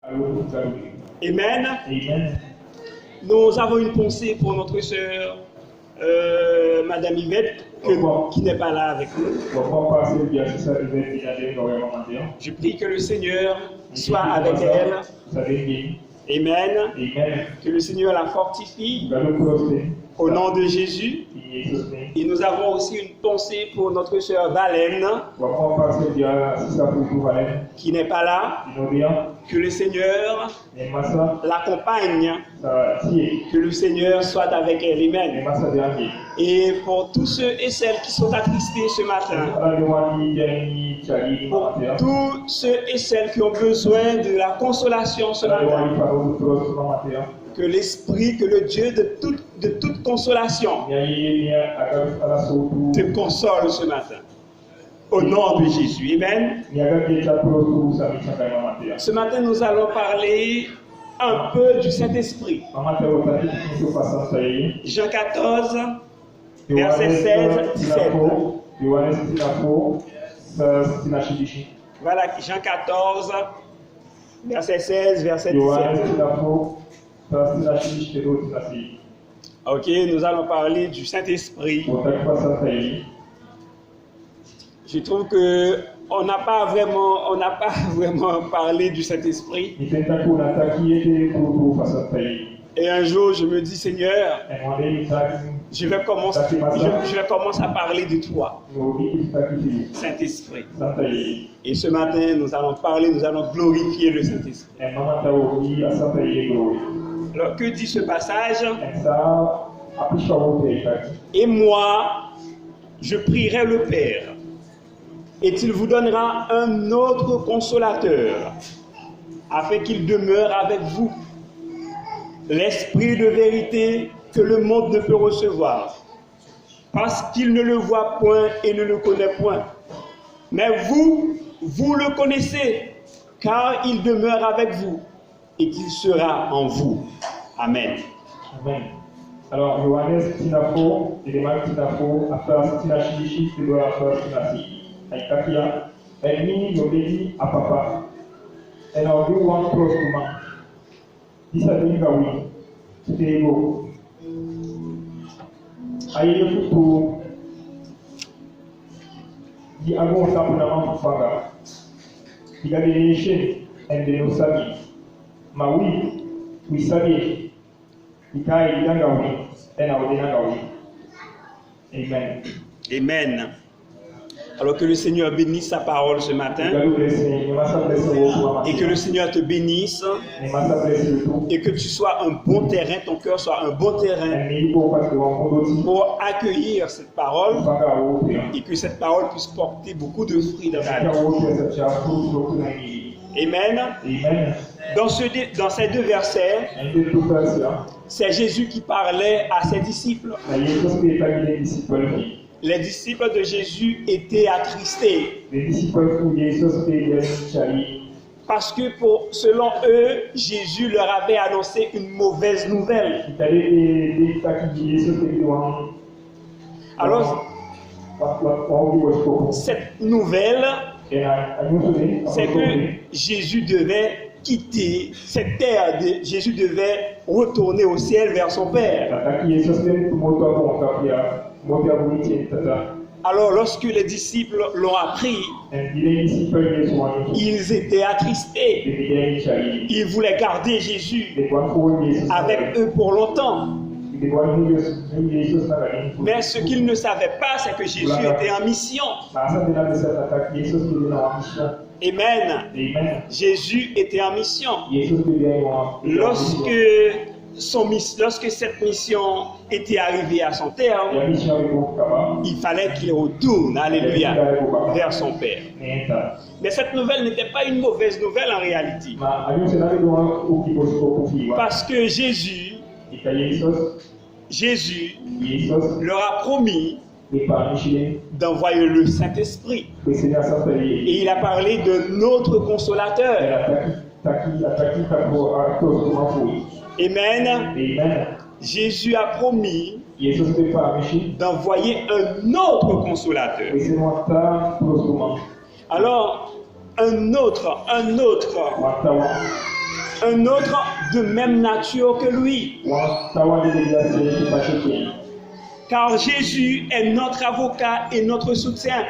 Amen. Amen. Nous avons une pensée pour notre sœur Madame Yvette qui n'est pas là avec nous. Je prie que le Seigneur soit avec elle. Amen. Que le Seigneur la fortifie au nom de Jésus. Et nous avons aussi une pensée pour notre sœur Valène qui n'est pas là. Que le Seigneur l'accompagne. Que le Seigneur soit avec elle. Amen. Et pour tous ceux et celles qui sont attristés ce matin, pour tous ceux et celles qui ont besoin de la consolation ce matin, que l'Esprit, que le Dieu de toute consolation te console ce matin. Au nom de Jésus. Amen. Ce matin, nous allons parler un peu du Saint-Esprit. Jean 14, verset 16, 17. Voilà, Jean 14, verset 16, verset 17. Ok, nous allons parler du Saint-Esprit. Je trouve que on n'a pas vraiment parlé du Saint-Esprit. Et un jour, je me dis, Seigneur, je vais commencer à parler de toi, Saint-Esprit. Et ce matin, nous allons glorifier le Saint-Esprit. Alors, que dit ce passage? Et moi, je prierai le Père, et il vous donnera un autre consolateur, afin qu'il demeure avec vous, l'Esprit de vérité que le monde ne peut recevoir, parce qu'il ne le voit point et ne le connaît point. Mais vous le connaissez, car il demeure avec vous et qu'il sera en vous. Amen. Amen. Alors, Johannes Tinafo, élément Tinafo, affaire Tinachichi, c'est de l'affaire Tinasi. Aïkakia, elle mini l'obéit à papa. Elle a vu un prostement. Disabini Gawi, c'était beau. Aïe le futur. Dit Agon Sapunama Faga. Il a des léchés, un de nos samis. Ma oui, saviez. Amen. Amen. Alors que le Seigneur bénisse sa parole ce matin. Et que le Seigneur te bénisse. Et que tu sois un bon terrain, ton cœur soit un bon terrain pour accueillir cette parole. Et que cette parole puisse porter beaucoup de fruits dans ta vie. Amen. Dans ces deux versets, c'est Jésus qui parlait à ses disciples. Les disciples de Jésus étaient attristés. Parce que selon eux, Jésus leur avait annoncé une mauvaise nouvelle. Alors, cette nouvelle, c'est que Jésus devait quitter cette terre, Jésus devait retourner au ciel vers son Père. Alors lorsque les disciples l'ont appris, ils étaient attristés. Ils voulaient garder Jésus avec eux pour longtemps. Mais ce qu'ils ne savaient pas, c'est que Jésus était en mission. Amen. Jésus était en mission. Lorsque cette mission était arrivée à son terme, il fallait qu'il retourne, alléluia, vers son Père. Mais cette nouvelle n'était pas une mauvaise nouvelle en réalité. Parce que Jésus leur a promis d'envoyer le Saint-Esprit. Et il a parlé de notre consolateur. Amen. Jésus a promis d'envoyer un autre consolateur. Alors, un autre un autre de même nature que lui. Car Jésus est notre avocat et notre soutien.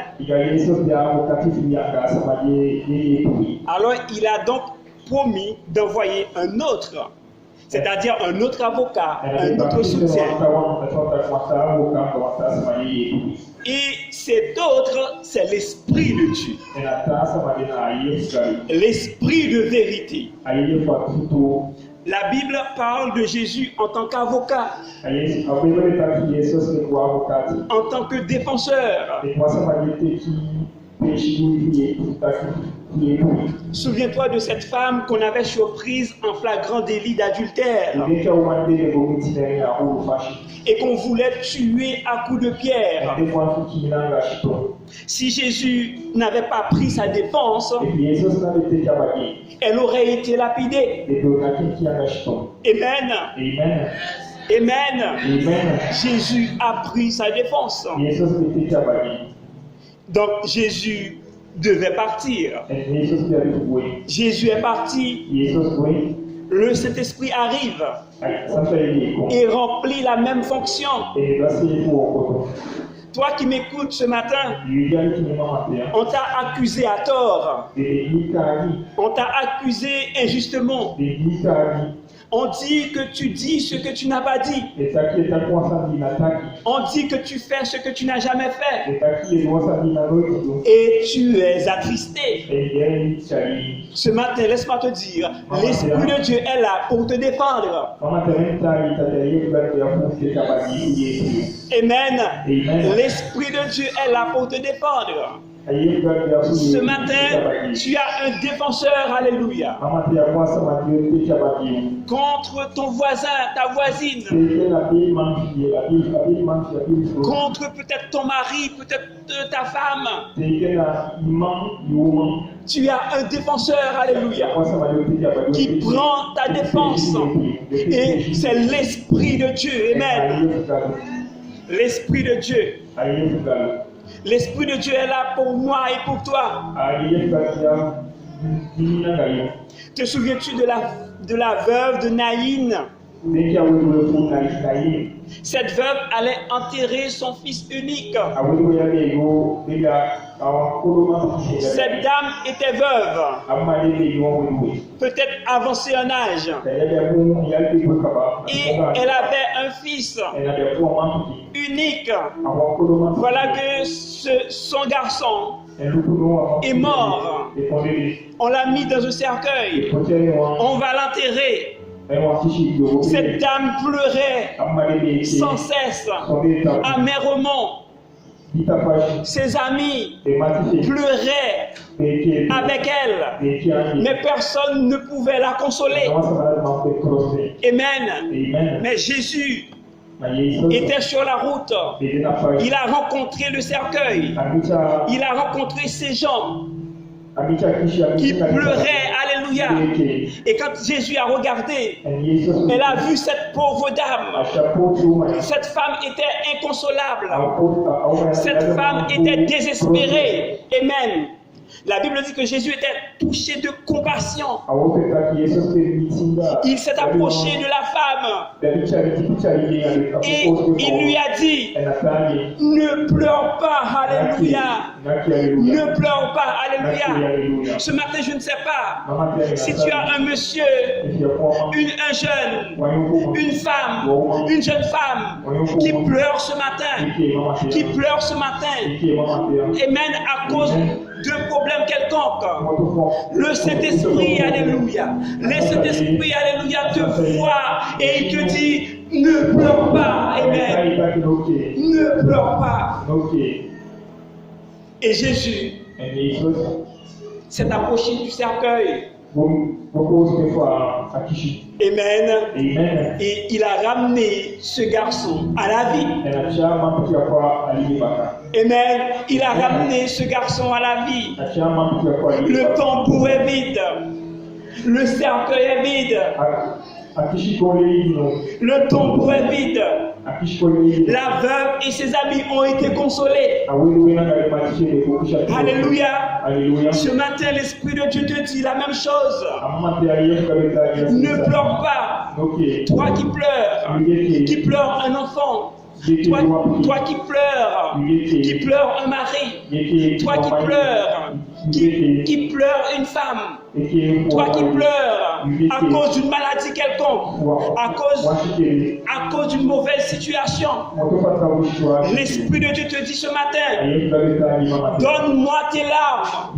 Alors il a donc promis d'envoyer un autre, c'est-à-dire un autre avocat, un autre soutien. Et cet autre, c'est l'Esprit de Dieu, l'Esprit de vérité. La Bible parle de Jésus en tant qu'avocat, en tant que défenseur. Souviens-toi de cette femme qu'on avait surprise en flagrant délit d'adultère et qu'on voulait tuer à coups de pierre. Si Jésus n'avait pas pris sa défense, elle aurait été lapidée. Amen. Amen. Jésus a pris sa défense. Donc Jésus devait partir. Jésus est parti. Le Saint-Esprit arrive et remplit la même fonction. Toi qui m'écoutes ce matin, on t'a accusé à tort. On t'a accusé injustement. On dit que tu dis ce que tu n'as pas dit. On dit que tu fais ce que tu n'as jamais fait. Et tu es attristé. Ce matin, laisse-moi te dire, l'Esprit de Dieu est là pour te défendre. Amen. L'Esprit de Dieu est là pour te défendre. Ce matin, tu as un défenseur, alléluia, contre ton voisin, ta voisine, contre peut-être ton mari, peut-être ta femme. Tu as un défenseur, alléluia, qui prend ta défense. Et c'est l'Esprit de Dieu, amen. L'Esprit de Dieu. L'Esprit de Dieu est là pour moi et pour toi. Te souviens-tu de la veuve de Naïn? Cette veuve allait enterrer son fils unique. Cette dame était veuve, peut-être avancée en âge, et elle avait un fils unique. Voilà que son garçon est mort. On l'a mis dans un cercueil. On va l'enterrer. Cette dame pleurait sans cesse, amèrement. Ses amis pleuraient avec elle, mais personne ne pouvait la consoler. Amen. Mais Jésus était sur la route. Il a rencontré le cercueil. Il a rencontré ces gens qui pleuraient, alléluia. Et quand Jésus a regardé, elle a vu cette pauvre dame. Cette femme était inconsolable. Cette femme était désespérée. Amen. La Bible dit que Jésus était touché de compassion. Il s'est approché de la femme et il lui a dit, ne pleure pas, alléluia. Ne pleure pas, alléluia. Ce matin, je ne sais pas si tu as un monsieur, un jeune, une femme, une jeune femme qui pleure ce matin, amen, à cause d'un problème quelconque. Le Saint-Esprit, alléluia. Le Saint-Esprit, alléluia, te voit et il te dit, ne pleure pas, amen. Ne pleure pas. Et Jésus s'est approché du cercueil. Amen. Et il a ramené ce garçon à la vie. Amen. Il a ramené ce garçon à la vie. Le tambour est vide. Le cercueil est vide. Le tombeau est vide. La veuve et ses amis ont été consolés. Alléluia. Ce matin, l'Esprit de Dieu te dit la même chose. Ne pleure pas. Toi qui pleures un enfant. Toi qui pleures un mari. Toi qui pleures une femme. Toi qui pleures à cause d'une maladie quelconque, à cause d'une mauvaise situation. L'Esprit de Dieu te dit ce matin, donne-moi tes larmes,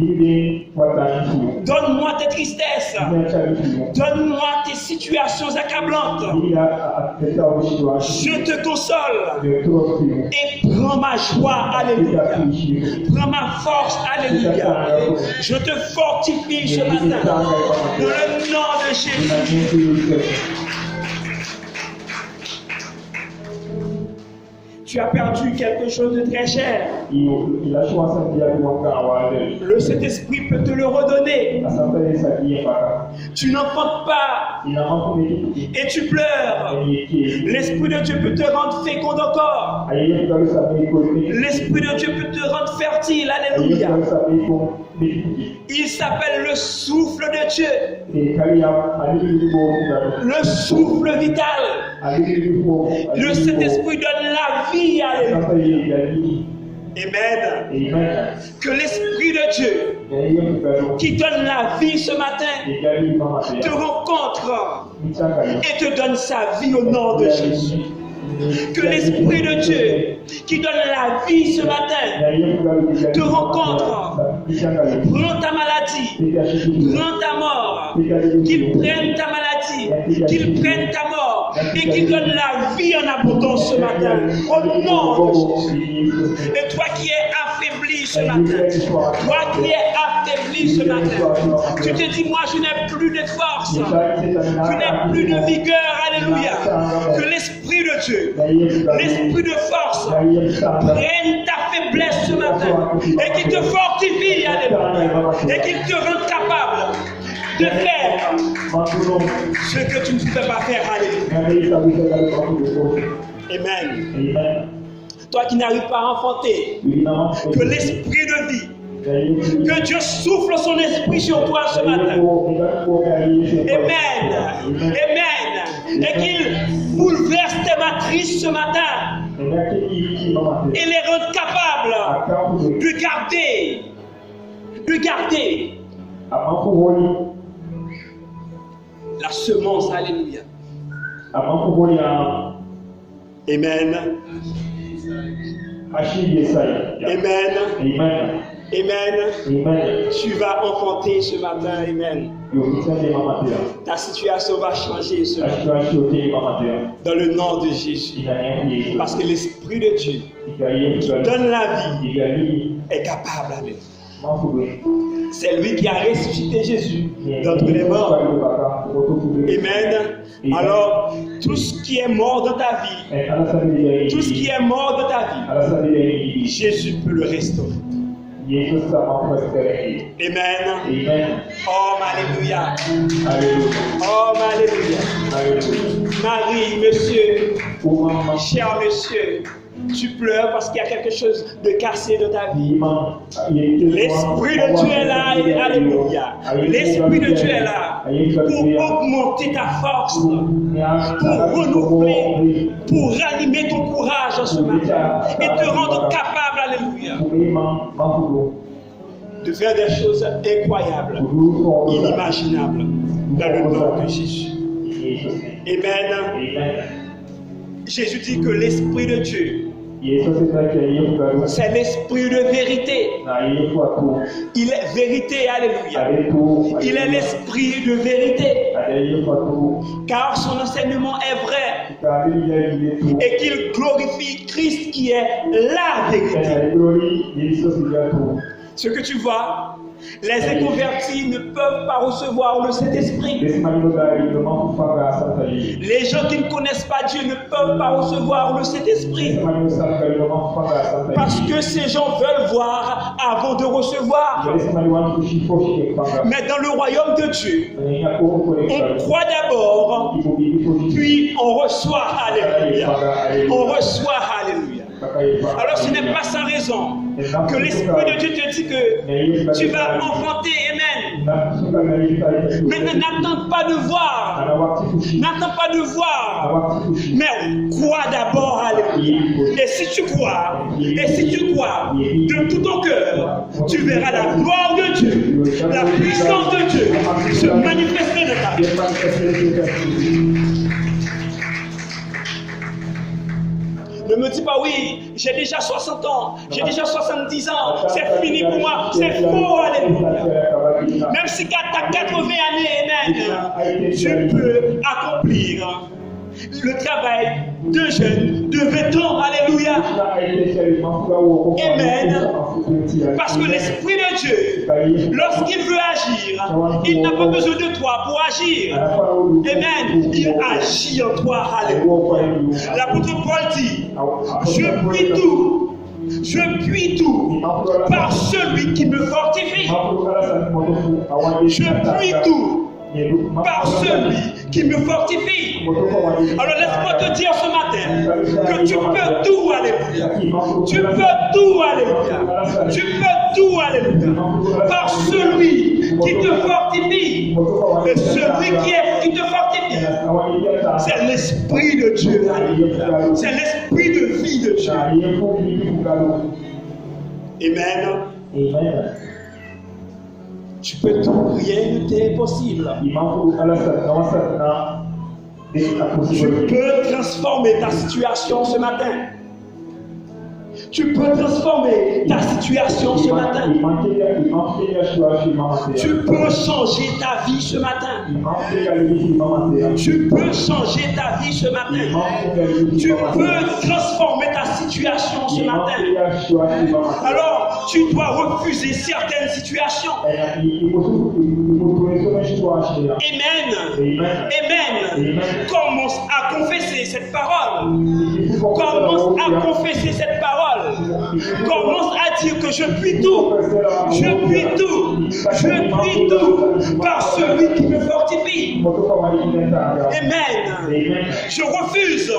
donne-moi tes tristesses, donne-moi tes situations accablantes. Je te console et prends ma joie, alléluia. Prends ma force, alléluia. Je te fortifie ce matin. Dans le nom de Jésus. Tu as perdu quelque chose de très cher. Le Saint-Esprit peut te le redonner. Tu n'enfantes pas et tu pleures. L'Esprit de Dieu peut te rendre fécond encore. L'Esprit de Dieu peut te rendre fertile. Alléluia. Il s'appelle le souffle de Dieu. Le souffle vital. Le Saint-Esprit donne la vie. Alléluia. Amen. Que l'Esprit de Dieu qui donne la vie ce matin te rencontre et te donne sa vie au nom de Jésus. Que l'Esprit de Dieu qui donne la vie ce matin te rencontre. Prends ta maladie, prends ta mort, qu'il prenne ta maladie, qu'il prenne ta mort et qu'il donne la vie en abondance ce matin. Au nom de Jésus. Et toi qui es affaibli ce matin, toi qui es affaibli ce matin, tu te dis, moi je n'ai plus de force, je n'ai plus de vigueur, alléluia. Que l'Esprit de Dieu, l'Esprit de force, prenne ta faiblesse ce matin et qu'il te fortifie, alléluia, et qu'il te rende capable de faire ce que tu ne peux pas faire, alléluia. Amen. Toi qui n'arrives pas à enfanter, que l'Esprit de vie, que Dieu souffle son esprit sur toi ce matin. Amen. Et qu'il bouleverse tes matrices ce matin. Et les rende capables de garder la semence. Alléluia. Amen. Tu vas enfanter ce matin. Amen. Ta situation va changer ce matin. Dans le nom de Jésus. Parce que l'Esprit de Dieu qui donne la vie est capable. Amen. C'est lui qui a ressuscité Jésus d'entre les morts. Amen. Alors, tout ce qui est mort dans ta vie, tout ce qui est mort dans ta vie, Jésus peut le restaurer. Amen. Oh, alléluia. Oh, alléluia. Marie, monsieur, cher monsieur, tu pleures parce qu'il y a quelque chose de cassé dans ta vie. L'Esprit de Dieu est là, alléluia. L'Esprit de Dieu est là pour augmenter ta force, pour renouveler, pour ranimer ton courage en ce matin et te rendre capable, alléluia, de faire des choses incroyables, inimaginables, dans le nom de Jésus. Amen. Jésus dit que l'Esprit de Dieu, c'est l'Esprit de vérité. Il est vérité, alléluia. Il est l'Esprit de vérité. Car son enseignement est vrai. Et qu'il glorifie Christ qui est la vérité. Ce que tu vois, Les inconvertis ne peuvent pas recevoir le Saint-Esprit. Les gens qui ne connaissent pas Dieu ne peuvent pas recevoir le Saint-Esprit. Parce que ces gens veulent voir avant de recevoir. Mais dans le royaume de Dieu, on croit d'abord, puis on reçoit. Alléluia. On reçoit. Alléluia. Alors ce n'est pas sans raison que l'Esprit de Dieu te dit que tu vas enfanter. Amen. Maintenant, n'attends pas de voir. N'attends pas de voir. Mais crois d'abord. Alléluia. Et si tu crois, de tout ton cœur, tu verras la gloire de Dieu, la puissance de Dieu se manifester dans ta vie. Ne me dis pas oui, j'ai déjà 60 ans, j'ai déjà 70 ans, c'est fini pour moi, c'est faux, alléluia. Même si tu as 80 années, amen, tu peux accomplir le travail de jeunes de 20 ans, alléluia. Amen. Parce que l'Esprit de Dieu, lorsqu'il veut agir, il n'a pas besoin de toi pour agir. Amen. Il agit en toi, alléluia. L'apôtre Paul dit, je puis tout par celui qui me fortifie. Je puis tout par celui qui me fortifie. Alors laisse-moi te dire ce matin que tu peux tout, alléluia. Tu peux tout, alléluia. Tu peux tout, alléluia. Par celui qui te fortifie. Et celui qui te fortifie, c'est l'Esprit de Dieu, alléluia. C'est l'Esprit de vie de Dieu. Amen. Amen. Tu peux tout, rien ne t'est impossible. Tu peux transformer ta situation ce matin. Tu peux transformer ta situation ce matin. Tu peux changer ta vie ce matin. Tu peux changer ta vie ce matin. Tu peux transformer ta situation ce matin. Alors, tu dois refuser certaines situations. Amen. Amen. Commence à confesser cette parole. Commence à confesser cette parole. Commence à dire que je puis tout. Je puis tout. Je puis tout par celui qui me fortifie. Amen. Je refuse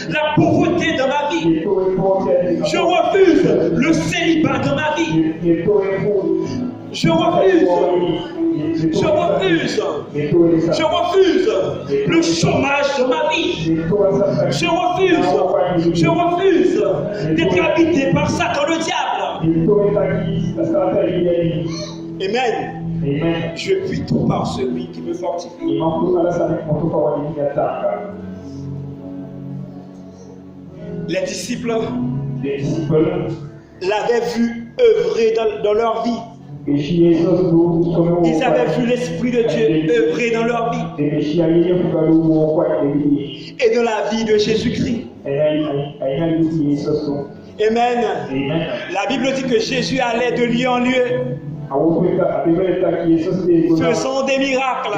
la pauvreté dans ma vie. Je refuse le célibat dans ma vie. Je refuse le chômage de ma vie. Je refuse d'être habité par Satan le diable. Amen. Je puis tout par celui qui me fortifie. Les disciples l'avaient vu œuvrer dans leur vie. Ils avaient vu l'Esprit de Dieu œuvrer dans leur vie et dans la vie de Jésus-Christ. Amen. La Bible dit que Jésus allait de lieu en lieu, faisant des miracles,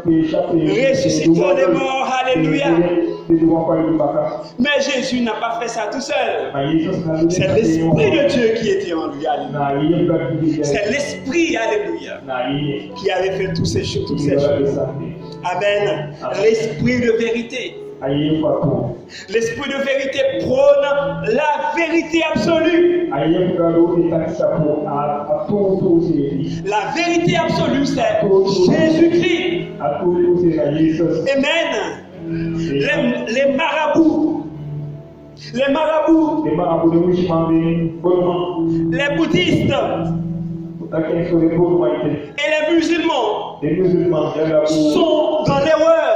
ressuscitant les morts. Alléluia. Mais Jésus n'a pas fait ça tout seul. C'est l'Esprit de Dieu qui était en lui. Alléluia. C'est l'Esprit, alléluia, qui avait fait toutes ces choses. Amen. L'Esprit de vérité. L'Esprit de vérité prône la vérité absolue. La vérité absolue, c'est Jésus-Christ. Amen. Les marabouts, les bouddhistes et les musulmans sont dans l'erreur.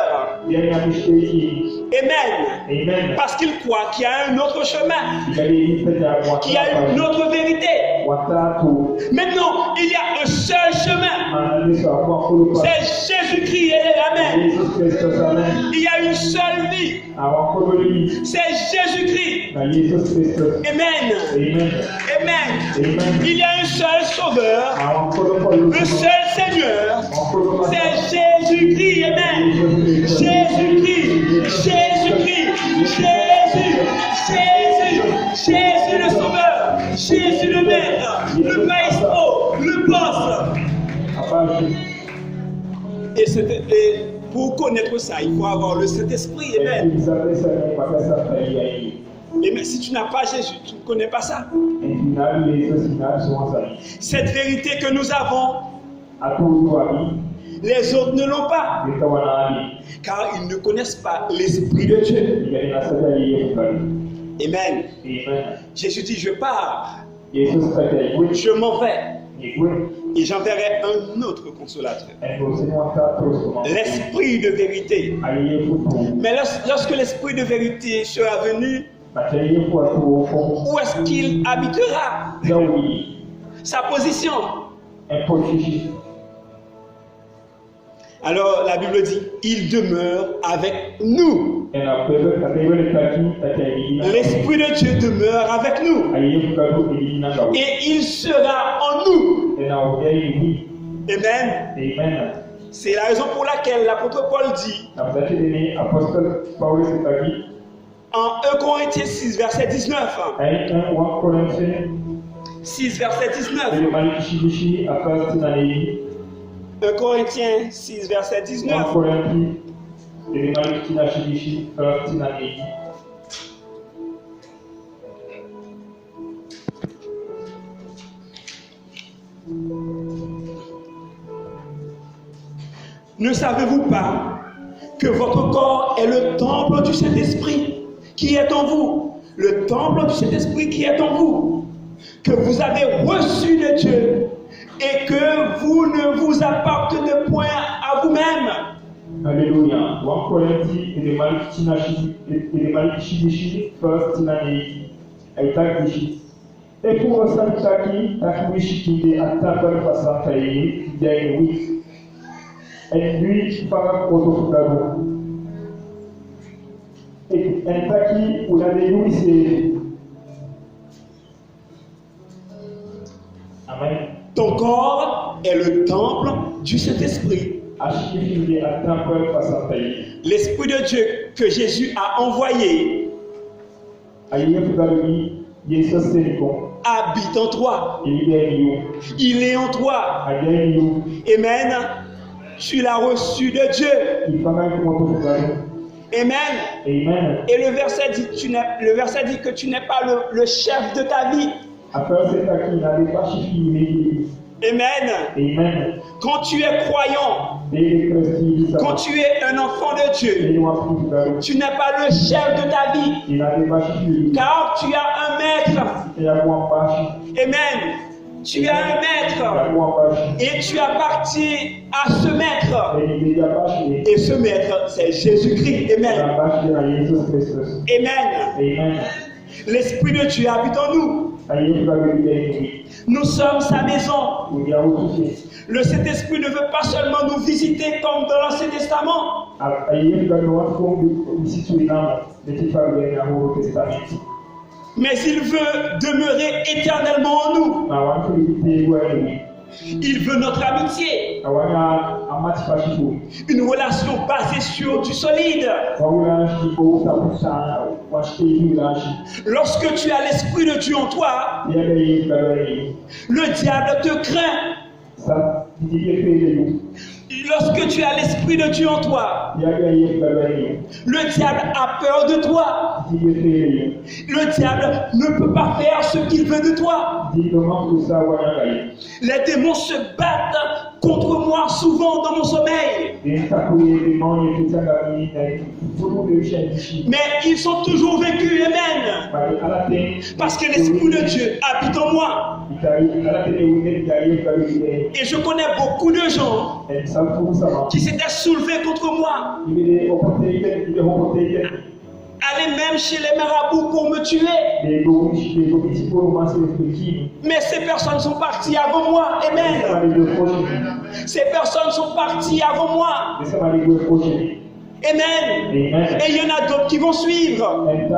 Amen. Parce qu'ils croient qu'il y a un autre chemin, qu'il y a une autre vérité. Maintenant, il y a un seul chemin. C'est Jésus-Christ, amen. Il y a une seule vie. C'est Jésus-Christ. Amen. Amen. Il y a un seul sauveur, un seul Seigneur. C'est Jésus-Christ. Amen. Jésus-Christ. Jésus-Christ. Jésus le sauveur. Jésus le maître. Le maestro. Le boss. Et pour connaître ça, il faut avoir le Saint-Esprit. Amen. Et mais si tu n'as pas Jésus, tu ne connais pas ça. Cette vérité que nous avons, les autres ne l'ont pas. Car ils ne connaissent pas l'Esprit de Dieu. Amen. Jésus dit, je pars. Je m'en vais. Et j'enverrai un autre consolateur. L'Esprit de vérité. Mais lorsque l'Esprit de vérité sera venu, où est-ce qu'il habitera? Sa position. Alors la Bible dit, il demeure avec nous. L'Esprit de Dieu demeure avec nous. Et il sera en nous. Amen. C'est la raison pour laquelle l'apôtre Paul dit en 1 Corinthiens 6, verset 19. 6, verset 19. 1 Corinthiens 6, verset 19. Ne savez-vous pas que votre corps est le temple du Saint-Esprit qui est en vous? Le temple du Saint-Esprit qui est en vous, que vous avez reçu de Dieu et que vous ne vous appartenez point à vous-même. Alléluia. Amen. Ton corps est le temple du Saint-Esprit. L'Esprit de Dieu que Jésus a envoyé habite en toi. Il est en toi. Amen. Tu l'as reçu de Dieu. Amen. Et le verset dit que tu n'es pas le chef de ta vie. Amen. Quand tu es croyant, quand tu es un enfant de Dieu, tu n'es pas le chef de ta vie, car tu as un maître. Amen. Tu as un maître et tu appartiens à ce maître. Et ce maître, c'est Jésus-Christ. Amen. Amen. L'Esprit de Dieu habite en nous. Nous sommes sa maison. Le Saint-Esprit ne veut pas seulement nous visiter comme dans l'Ancien Testament. Mais il veut demeurer éternellement en nous. Il veut notre amitié. Une relation basée sur du solide. Lorsque tu as l'Esprit de Dieu en toi, le diable te craint. Lorsque tu as l'Esprit de Dieu en toi, le diable a peur de toi. Le diable ne peut pas faire ce qu'il veut de toi. Les démons se battent contre moi souvent dans mon sommeil. Mais ils sont toujours vaincus, amen. Parce que l'Esprit de Dieu habite en moi. Et je connais beaucoup de gens qui s'étaient soulevés contre moi. À allé même chez les marabouts pour me tuer. Mais ces personnes sont parties avant moi. Amen. Ces personnes sont parties avant moi. Amen. Et il y en a d'autres qui vont suivre. Amen.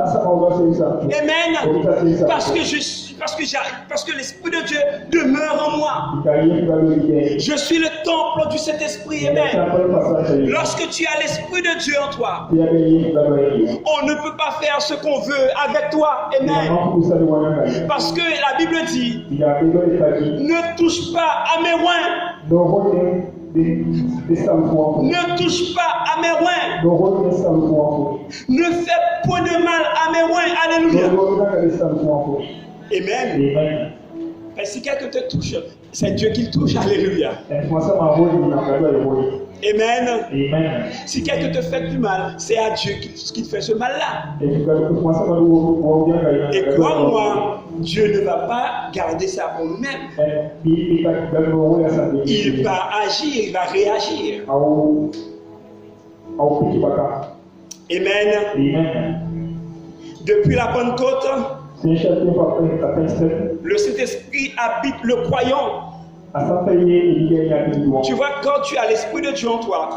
Parce que l'Esprit de Dieu demeure en moi. Je suis le temple du Saint-Esprit. Amen. Lorsque tu as l'Esprit de Dieu en toi, on ne peut pas faire ce qu'on veut avec toi. Amen. Parce que la Bible dit, ne touche pas à mes reins. Ne touche pas à mes reins. Ne fais point de mal à mes reins. Alléluia. Amen. Et si quelqu'un te touche, c'est Dieu qui le touche. Alléluia. Amen. Si quelqu'un te fait du mal, c'est à Dieu qui te fait ce mal-là. Et crois-moi, Dieu ne va pas garder ça pour lui-même. Il va agir, il va réagir. Amen. Depuis la Pentecôte, le Saint-Esprit habite le croyant. Tu vois, quand tu as l'Esprit de Dieu en toi,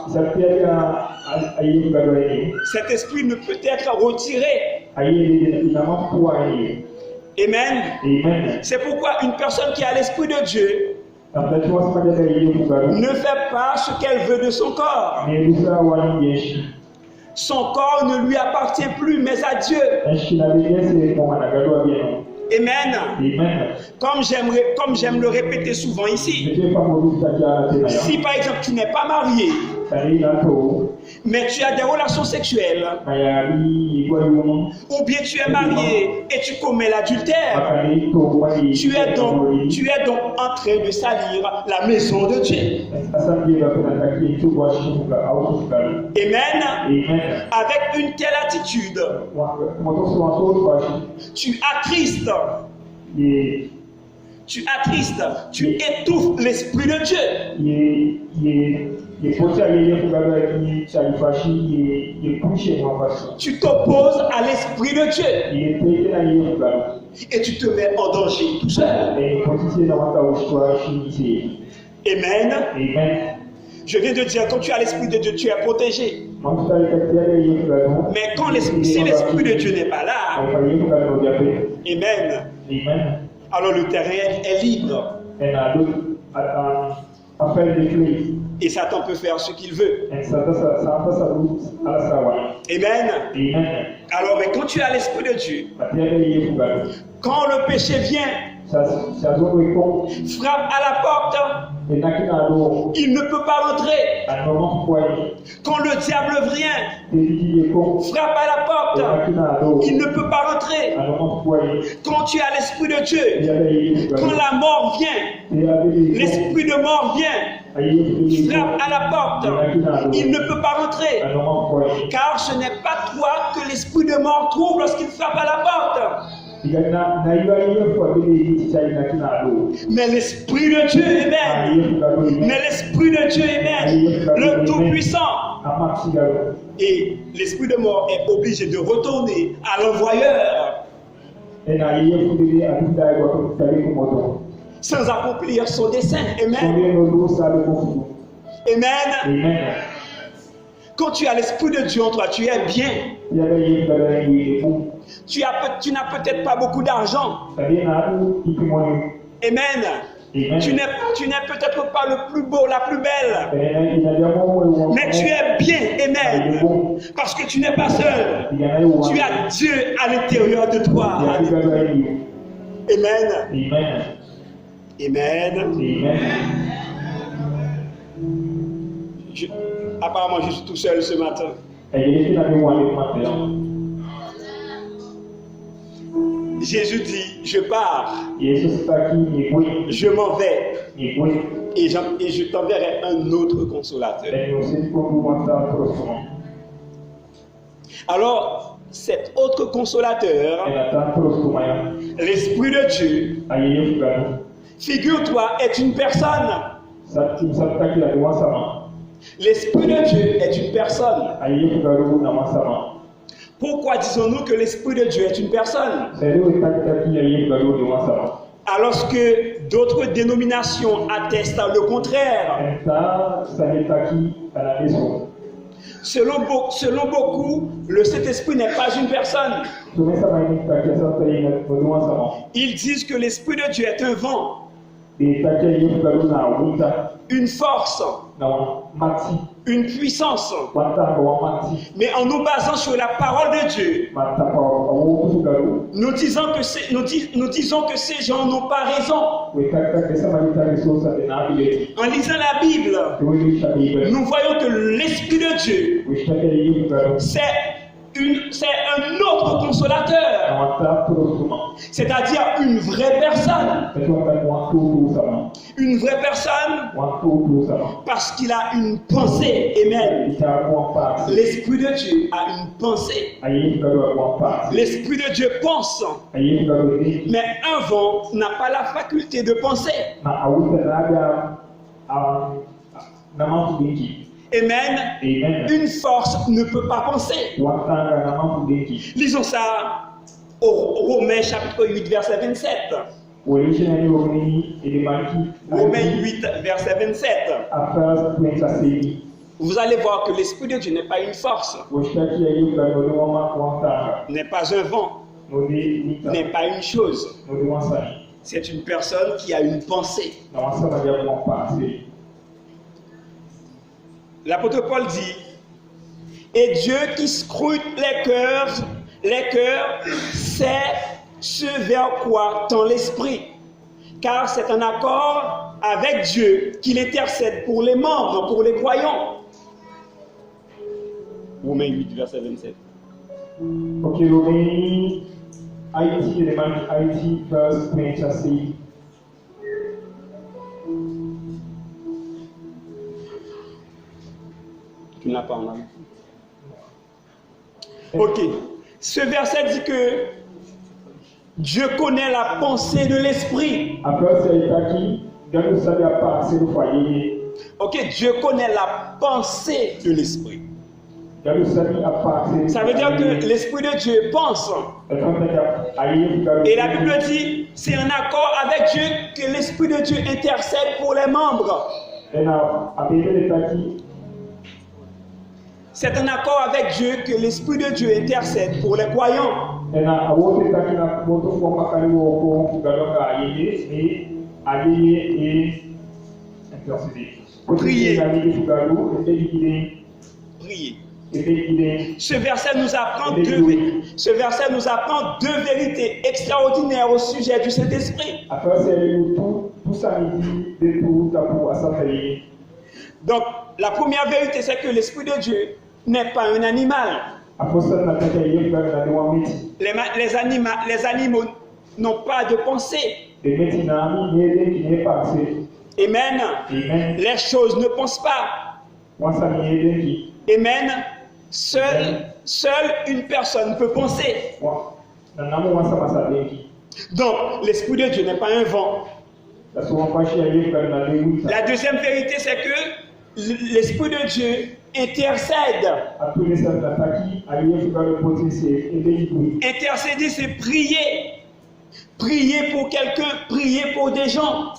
cet esprit ne peut être retiré. Amen. C'est pourquoi une personne qui a l'Esprit de Dieu ne fait pas ce qu'elle veut de son corps. Son corps ne lui appartient plus, mais à Dieu. Amen. Comme j'aime le répéter souvent ici, si par exemple tu n'es pas marié, mais tu as des relations sexuelles, ou bien tu es marié et tu commets l'adultère, tu es donc en train de salir la maison de Dieu. Amen. Avec une telle attitude, tu attristes, tu étouffes l'Esprit de Dieu. Tu t'opposes à l'Esprit de Dieu. Et tu te mets en danger tout seul. Amen. Je viens de dire, quand tu as l'Esprit de Dieu, tu es protégé. Mais si l'Esprit de Dieu n'est pas là, Amen. Alors le terrain est libre. Et Satan peut faire ce qu'il veut. Amen. Alors, mais quand tu as l'Esprit de Dieu, quand le péché vient, frappe à la porte, il ne peut pas rentrer. Quand le diable vient, frappe à la porte, il ne peut pas rentrer. Quand tu as l'Esprit de Dieu, quand la mort vient, l'esprit de mort vient, frappe à la porte, il ne peut pas rentrer. Car ce n'est pas toi que l'esprit de mort trouve lorsqu'il frappe à la porte. Mais l'Esprit de Dieu est même. Mais l'Esprit de Dieu est même. Le Tout-Puissant. Et l'esprit de mort est obligé de retourner à l'envoyeur sans accomplir son dessein. Amen. Amen. Quand tu as l'Esprit de Dieu en toi, tu es bien. Tu n'as peut-être pas beaucoup d'argent. Amen. Tu n'es peut-être pas le plus beau, la plus belle. Mais tu es bien. Amen. Parce que tu n'es pas seul. Tu as Dieu à l'intérieur de toi. Amen. Apparemment, je suis tout seul ce matin. Jésus dit, je pars, je m'en vais, et je t'enverrai un autre consolateur. Alors, cet autre consolateur, l'Esprit de Dieu, figure-toi, est une personne. L'Esprit de Dieu est une personne. Pourquoi disons-nous que l'Esprit de Dieu est une personne? Alors que d'autres dénominations attestent le contraire. Selon beaucoup, le Saint-Esprit n'est pas une personne. Ils disent que l'Esprit de Dieu est un vent, une force, une puissance. Mais en nous basant sur la parole de Dieu, nous disons que ces gens n'ont pas raison. En lisant la Bible, nous voyons que l'Esprit de Dieu, c'est un autre consolateur, c'est-à-dire une vraie personne. Une vraie personne parce qu'il a une pensée. Amen. L'Esprit de Dieu a une pensée. L'Esprit de Dieu pense. Mais un vent n'a pas la faculté de penser. Amen. Une force ne peut pas penser. Lisons ça au Romains chapitre 8 verset 27. Romains 8 verset 27. Vous allez voir que l'Esprit de Dieu n'est pas une force, n'est pas un vent, n'est pas une chose. C'est une personne qui a une pensée. L'apôtre Paul dit, et Dieu qui scrute les cœurs sait ce vers quoi tend l'esprit, car c'est en accord avec Dieu qu'il intercède pour les membres, pour les croyants. Romains 8, verset 27. Ok, Romains Haïti, verse 27. Tu n'as pas en âme. Ok. Ce verset dit que Dieu connaît la pensée de l'esprit. Ok, Dieu connaît la pensée de l'esprit. Ça veut dire que l'Esprit de Dieu pense. Et la Bible dit, c'est en accord avec Dieu que l'Esprit de Dieu intercède pour les membres. C'est en accord avec Dieu que l'Esprit de Dieu intercède pour les croyants. Priez. Priez. Ce verset nous apprend deux vérités extraordinaires au sujet du Saint-Esprit. Donc, la première vérité, c'est que l'Esprit de Dieu n'est pas un animal. Les animaux n'ont pas de pensée. Amen. Les choses ne pensent pas. Amen. Seule une personne peut penser. Donc, l'Esprit de Dieu n'est pas un vent. La deuxième vérité, c'est que l'Esprit de Dieu intercède. Intercéder, c'est prier. Prier pour quelqu'un, prier pour des gens.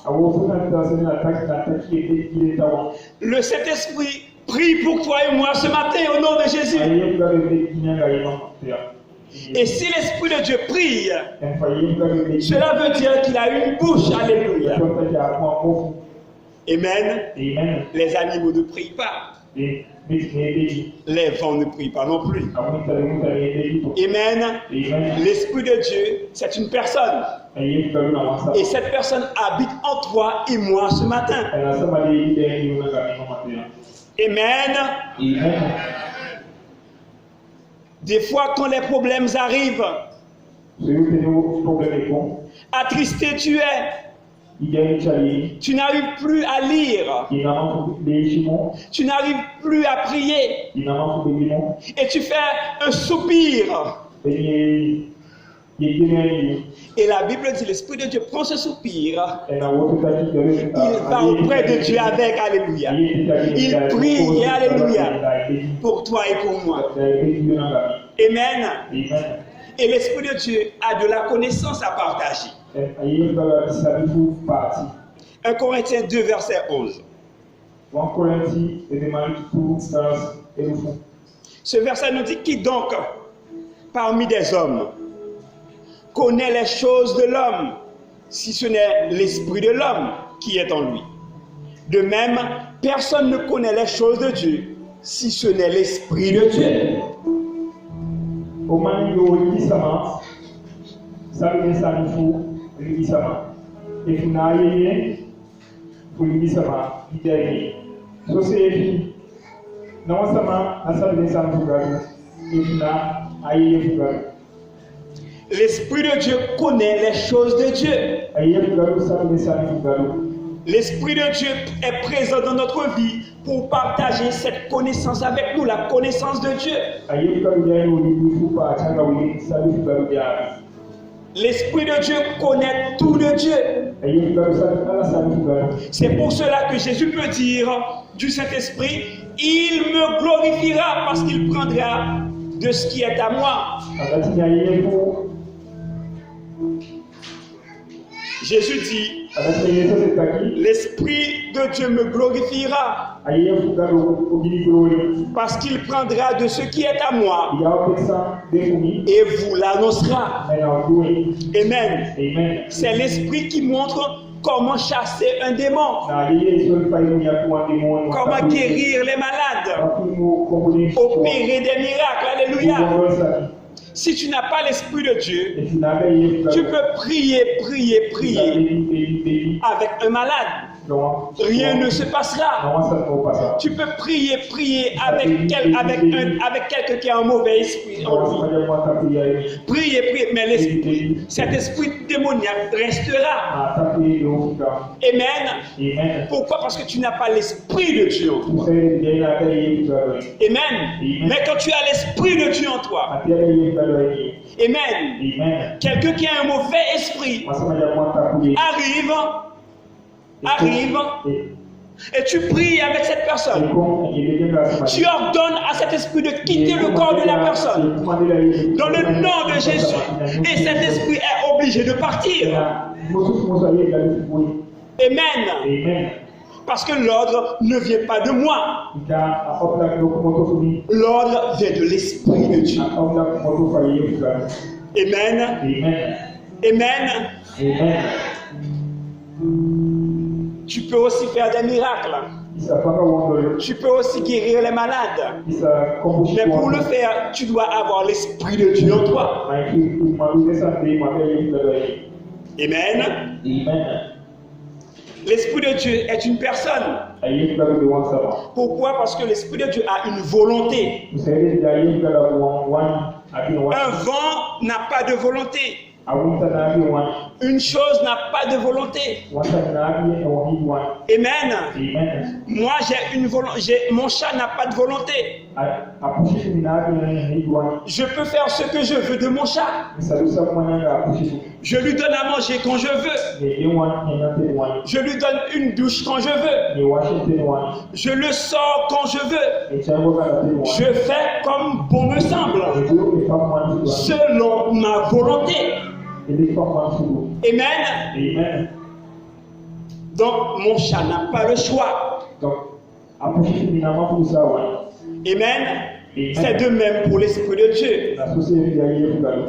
Le Saint-Esprit prie pour toi et moi ce matin au nom de Jésus. Et si l'Esprit de Dieu prie, cela veut dire qu'il a une bouche. Alléluia. Amen. Les animaux ne prient pas. Les vents ne prient pas non plus. Amen. L'Esprit de Dieu, c'est une personne. Et cette personne habite en toi et moi ce matin. Amen. Des fois, quand les problèmes arrivent, attristé tu es. Tu n'arrives plus à lire. Tu n'arrives plus à prier. Et tu fais un soupir. Et la Bible dit, l'Esprit de Dieu prend ce soupir. Il Va auprès de Dieu avec Alléluia. Il prie et Alléluia pour toi et pour moi. Amen. Et l'Esprit de Dieu a de la connaissance à partager. 1 Corinthiens 2, verset 11. Ce verset nous dit, qui donc, parmi des hommes, connaît les choses de l'homme, si ce n'est l'esprit de l'homme qui est en lui. De même, personne ne connaît les choses de Dieu, si ce n'est l'esprit de Dieu. L'Esprit de Dieu connaît les choses de Dieu. L'Esprit de Dieu est présent dans notre vie pour partager cette connaissance avec nous, la connaissance de Dieu. L'Esprit de Dieu connaît tout de Dieu. C'est pour cela que Jésus peut dire du Saint-Esprit, il me glorifiera parce qu'il prendra de ce qui est à moi. Jésus dit, l'Esprit de Dieu me glorifiera parce qu'il prendra de ce qui est à moi et vous l'annoncera. Amen. C'est l'Esprit qui montre comment chasser un démon, comment guérir les malades, opérer des miracles. Alléluia. Si tu n'as pas l'Esprit de Dieu, tu peux prier avec un malade. Rien ne se passera. Tu peux prier avec quelqu'un qui a un mauvais esprit en lui. Prier, mais l'esprit, cet esprit démoniaque restera. Amen. Pourquoi? Parce que tu n'as pas l'Esprit de Dieu en toi. Amen. Mais quand tu as l'Esprit de Dieu en toi, amen. Quelqu'un qui a un mauvais esprit arrive et tu pries avec cette personne. Tu ordonnes à cet esprit de quitter le corps de la personne dans le nom de Jésus. Et cet esprit est obligé de partir. Amen. Parce que l'ordre ne vient pas de moi. L'ordre vient de l'Esprit de Dieu. Amen. Tu peux aussi faire des miracles. Tu peux aussi guérir les malades. Mais pour le faire, tu dois avoir l'Esprit de Dieu en toi. Amen. L'Esprit de Dieu est une personne. Pourquoi? Parce que l'Esprit de Dieu a une volonté. Un vent n'a pas de volonté. Une chose n'a pas de volonté. Amen. Moi, j'ai une volonté. Mon chat n'a pas de volonté. Je peux faire ce que je veux de mon chat. Je lui donne à manger quand je veux. Je lui donne une douche quand je veux. Je le sors quand je veux. Je fais comme bon me semble, selon ma volonté. Amen. Donc, mon chat n'a pas le choix. Amen. C'est de même pour l'Esprit de Dieu.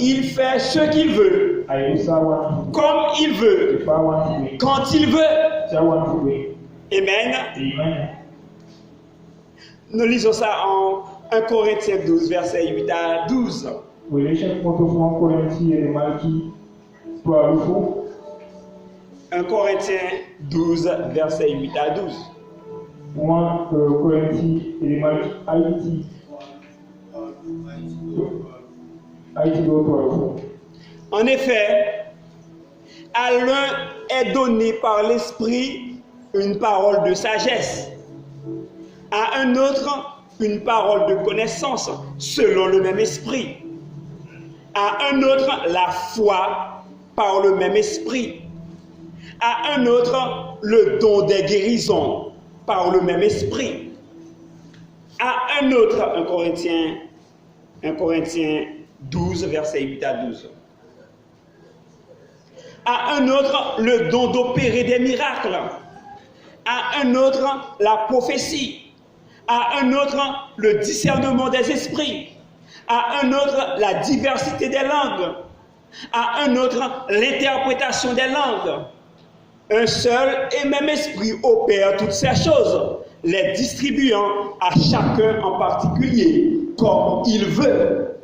Il fait ce qu'il veut, comme il veut, quand il veut. Amen. Nous lisons ça en 1 Corinthiens 12, verset 8 à 12. 1 Corinthiens 12, verset 8 à 12. En effet, à l'un est donné par l'Esprit une parole de sagesse, à un autre une parole de connaissance selon le même esprit, à un autre la foi par le même esprit. À un autre, le don des guérisons par le même esprit. À un autre, 1 Corinthiens 12, versets 8 à 12. À un autre, le don d'opérer des miracles. À un autre, la prophétie. À un autre, le discernement des esprits. À un autre, la diversité des langues. À un autre, l'interprétation des langues. Un seul et même esprit opère toutes ces choses, les distribuant à chacun en particulier, comme il veut.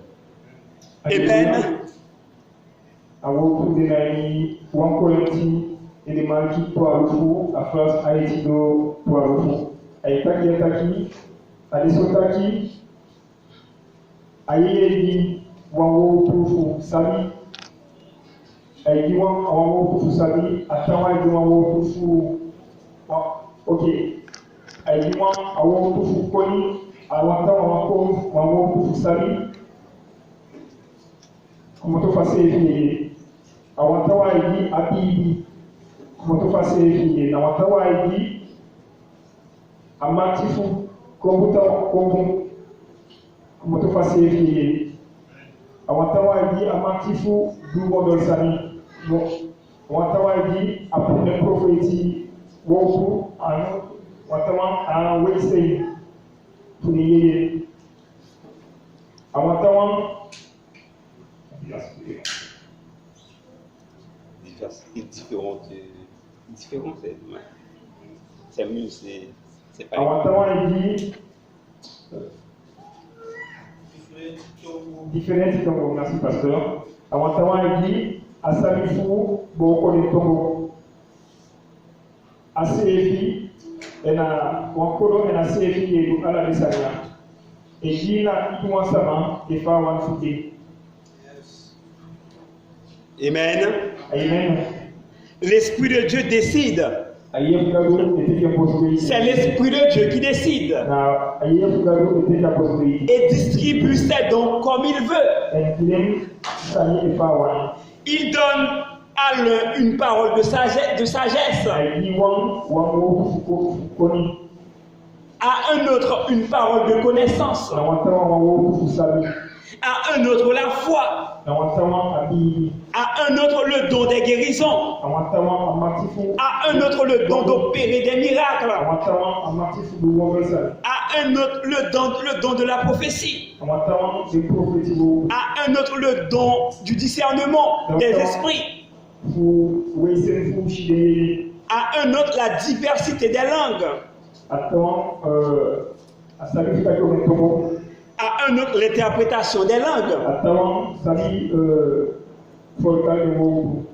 Amen. Différentes, c'est mieux, c'est pas. Différentes comme merci pasteur. Awatawa dit asalifu boko de tongo. Asefi ena wakoro ena sefi e ala bisanya. Et jina ituwa sama e fa wan futi. Amen. Amen. L'Esprit de Dieu décide. C'est l'Esprit de Dieu qui décide et distribue ses dons comme il veut. Il donne à l'un une parole de sagesse, à un autre une parole de connaissance, à un autre la foi, à un autre le don des guérisons, à un autre le don d'opérer des miracles, à un autre le don de la prophétie, à un autre le don du discernement des esprits, à un autre la diversité des langues, à un autre l'interprétation des langues.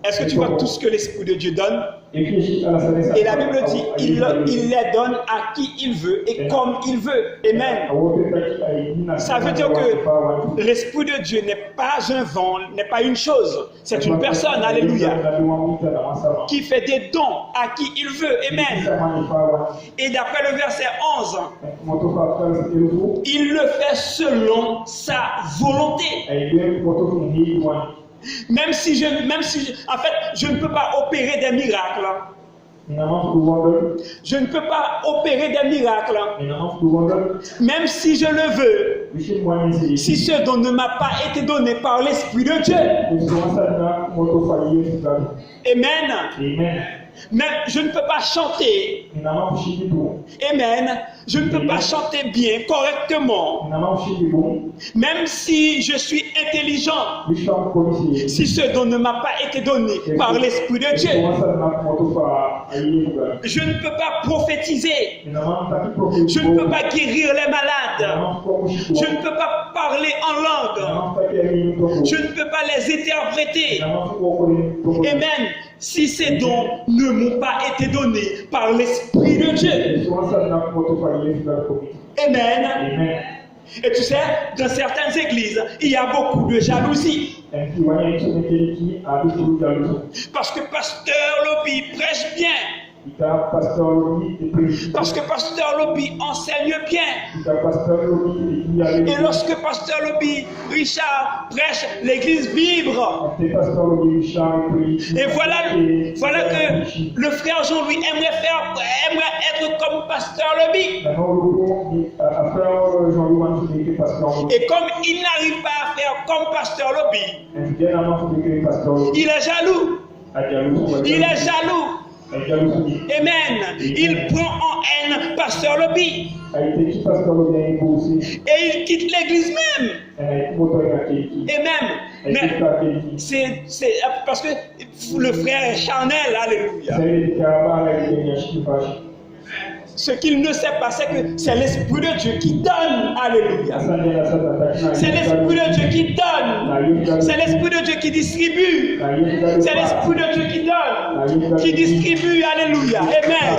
Est-ce que tu vois tout ce que l'Esprit de Dieu donne? Et la Bible dit, il les donne à qui il veut et comme il veut. Amen. Ça veut dire que l'Esprit de Dieu n'est pas un vent, n'est pas une chose. C'est une personne, alléluia, qui fait des dons à qui il veut. Amen. Et d'après le verset 11, il le fait selon sa volonté. Même si je ne peux pas opérer des miracles. Je ne peux pas opérer des miracles. Même si je le veux. Si ce don ne m'a pas été donné par l'Esprit de Dieu. Amen. Même je ne peux pas chanter. Amen. Je ne peux pas chanter bien, correctement. Même si je suis intelligent. Si ce don ne m'a pas été donné par l'Esprit de Dieu. Je ne peux pas prophétiser. Je ne peux pas guérir les malades. Je ne peux pas parler en langue. Je ne peux pas les interpréter. Amen. Si ces dons ne m'ont pas été donnés par l'Esprit de Dieu. Amen. Et tu sais, dans certaines églises, il y a beaucoup de jalousie. Parce que pasteur Lobby prêche bien. Parce que Pasteur Lobby enseigne bien. Et lorsque Pasteur Lobby Richard prêche, l'église vibre. Et voilà que le frère Jean-Louis aimerait être comme Pasteur Lobby. Et comme il n'arrive pas à faire comme Pasteur Lobby, il est jaloux. Il est jaloux. Amen. Il prend en haine Pasteur Lobby. Et il quitte l'église même. Et même, c'est parce que le frère est charnel. Alléluia. Ce qu'il ne sait pas, c'est que c'est l'Esprit de Dieu qui donne. Alléluia. C'est l'Esprit de Dieu qui donne. C'est l'Esprit de Dieu qui distribue. C'est l'Esprit de Dieu qui donne, qui distribue. Alléluia. Amen.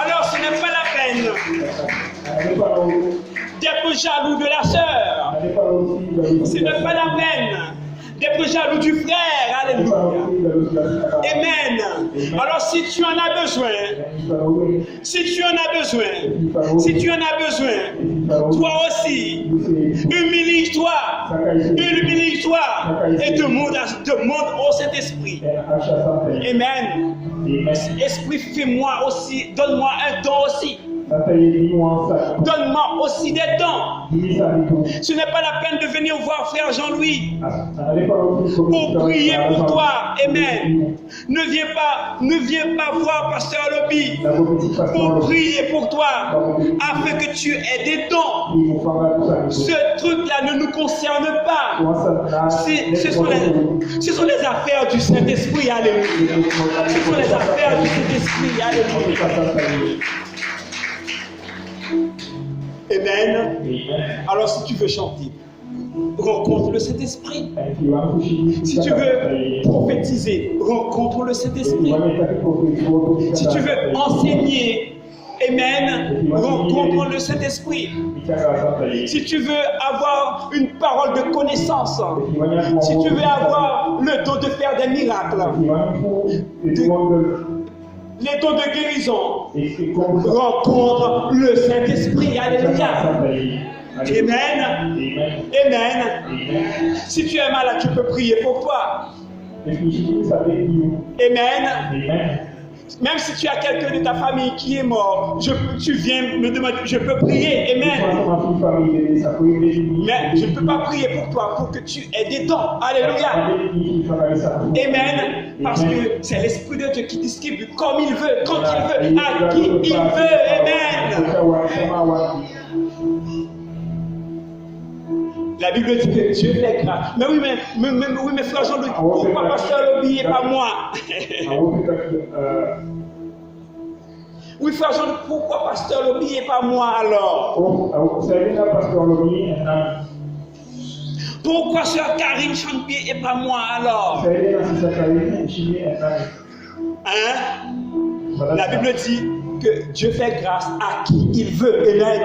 Alors ce n'est pas la peine d'être jaloux de la sœur. Ce n'est pas la peine d'être jaloux du frère. Alléluia. Amen. Alors si tu en as besoin, toi aussi, humilie-toi et demande au Saint-Esprit. Amen. Esprit, fais-moi aussi, donne-moi un don aussi. Donne-moi aussi des dons. Ce n'est pas la peine de venir voir frère Jean-Louis pour prier pour toi. Amen. Ne viens pas voir pasteur Lobby pour prier pour toi afin que tu aies des dons. Ce truc-là ne nous concerne pas. Ce sont les affaires du Saint-Esprit. Alléluia. Ce sont les affaires du Saint-Esprit. Alléluia. Amen. Alors si tu veux chanter, rencontre le Saint-Esprit. Si tu veux prophétiser, rencontre le Saint-Esprit. Si tu veux enseigner, amen, rencontre le Saint-Esprit. Si tu veux avoir une parole de connaissance, si tu veux avoir le don de faire des miracles, les dons de guérison, rencontre le Saint-Esprit. Alléluia. Amen. Amen. Si tu es malade, tu peux prier pour toi. Amen. Même si tu as quelqu'un de ta famille qui est mort, tu viens me demander, je peux prier. Amen. Mais je ne peux pas prier pour toi pour que tu aies des dons. Alléluia. Amen. Parce que c'est l'Esprit de Dieu qui distribue comme il veut, quand il veut, à qui il veut. Amen. La Bible dit que Dieu fait grâce. Mais oui, mais frère Jean-Louis, pourquoi pasteur Lobby et pas moi? Oui, frère Jean-Louis, pourquoi pasteur Lobby et pas moi alors? Pourquoi sœur Karine chante bien et pas moi alors? Hein? La Bible dit que Dieu fait grâce à qui il veut. Amen.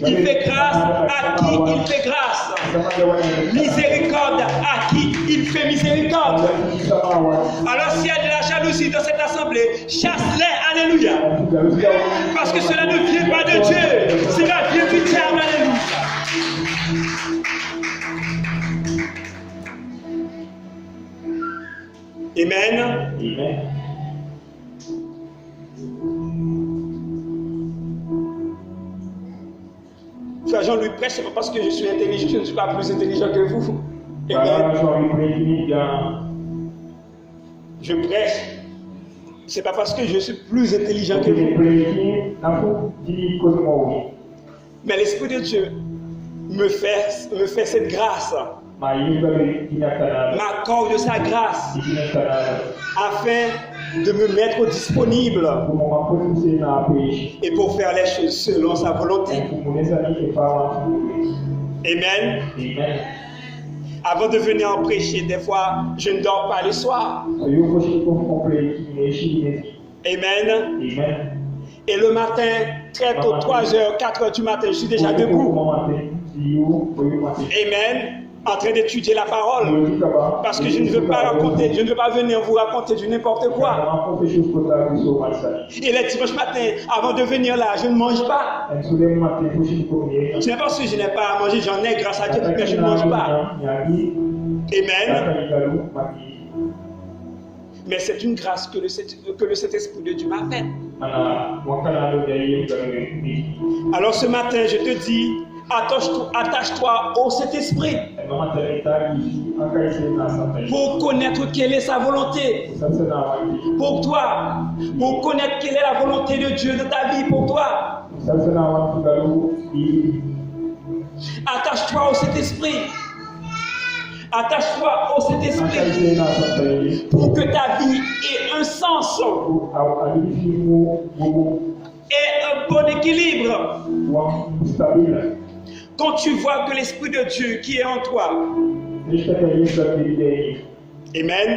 Il fait grâce à qui il fait grâce. Miséricorde à qui il fait miséricorde. Alors s'il y a de la jalousie dans cette assemblée, chasse-les. Alléluia. Parce que cela ne vient pas de Dieu. Cela vient du diable. Alléluia. Amen. Amen. Frère Jean-Louis prêche, c'est pas parce que je suis intelligent, je ne suis pas plus intelligent que vous. Amen. Je prêche, c'est pas parce que je suis plus intelligent que vous. Mais l'Esprit de Dieu me fait cette grâce. M'accorde sa grâce afin de me mettre disponible et pour faire les choses selon sa volonté. Amen. Avant de venir en prêcher, des fois, je ne dors pas le soir. Amen. Et le matin, très tôt, 3h, 4h du matin, je suis déjà debout. Amen. en train d'étudier la parole. Parce que je ne veux pas raconter, je ne veux pas venir vous raconter du n'importe quoi. Et le dimanche matin, avant de venir là, je ne mange pas. Ce n'est pas parce que je n'ai pas à manger, j'en ai grâce à Dieu, mais je ne mange pas. Amen. Mais c'est une grâce que le Saint-Esprit de Dieu m'a faite. Alors ce matin, je te dis, attache-toi au Saint-Esprit pour connaître quelle est sa volonté pour toi, pour connaître quelle est la volonté de Dieu de ta vie pour toi. Attache-toi au Saint-Esprit. Attache-toi au Saint-Esprit pour que ta vie ait un sens et un bon équilibre. Quand tu vois que l'Esprit de Dieu qui est en toi, Amen.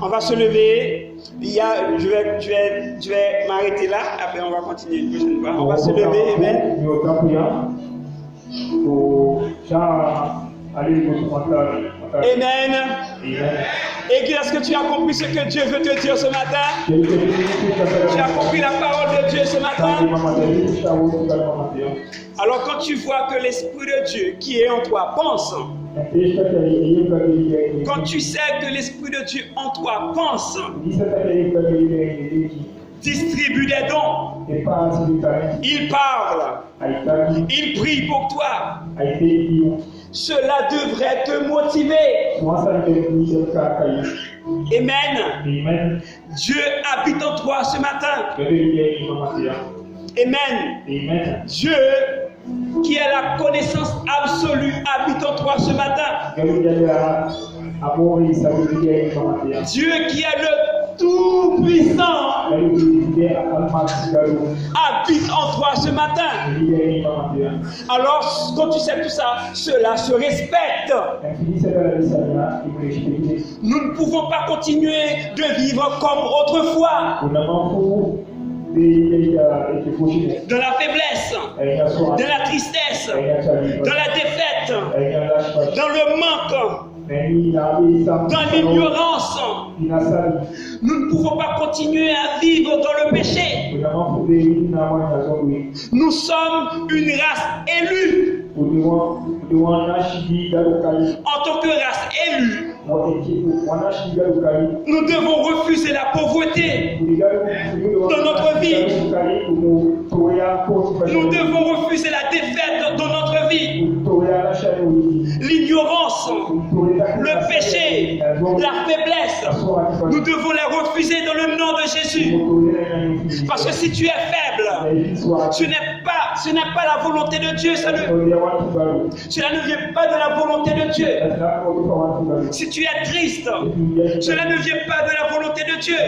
On va se lever. Je vais m'arrêter là. Après, on va continuer une prochaine fois. On va se lever. Amen. Amen. Et est-ce que tu as compris ce que Dieu veut te dire ce matin? Tu as compris la parole de Dieu ce matin? Alors quand tu vois que l'Esprit de Dieu qui est en toi pense, quand tu sais que l'Esprit de Dieu en toi pense, distribue des dons, il parle, il prie pour toi, cela devrait te motiver. Amen. Dieu habite en toi ce matin. Amen. Dieu qui a la connaissance absolue habite en toi ce matin. Dieu qui est le Tout-Puissant habite en toi ce matin. Alors, quand tu sais tout ça, cela se respecte. Nous ne pouvons pas continuer de vivre comme autrefois. Dans la faiblesse, dans la tristesse, dans la défaite, dans le manque, dans l'ignorance. Nous ne pouvons pas continuer à vivre dans le péché. Nous sommes une race élue. En tant que race élue, nous devons refuser la pauvreté dans notre vie. Nous devons refuser la défaite dans notre vie. L'ignorance, le péché, la faiblesse, nous devons les refuser dans le nom de Jésus. Parce que si tu es faible, ce n'est pas la volonté de Dieu. Cela ne vient pas de la volonté de Dieu. Si tu es triste, cela ne vient pas de la volonté de Dieu.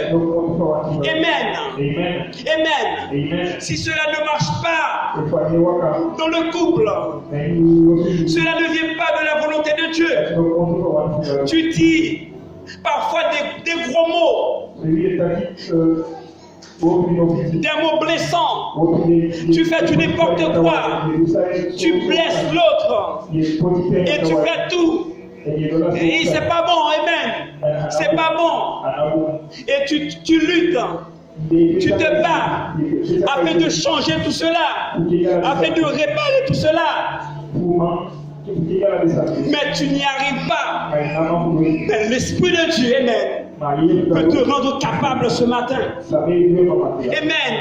Amen. Amen. Si cela ne marche pas dans le couple, cela ne vient pas de la volonté de Dieu. Tu dis parfois des gros mots, des mots blessants. Tu fais du n'importe quoi. Tu blesses l'autre. Et tu fais tout. Et c'est pas bon, amen. C'est pas bon. Et tu luttes. Tu te bats afin de changer tout cela, afin de réparer tout cela. Mais tu n'y arrives pas. Mais l'Esprit de Dieu, amen, peut te rendre capable ce matin. Amen.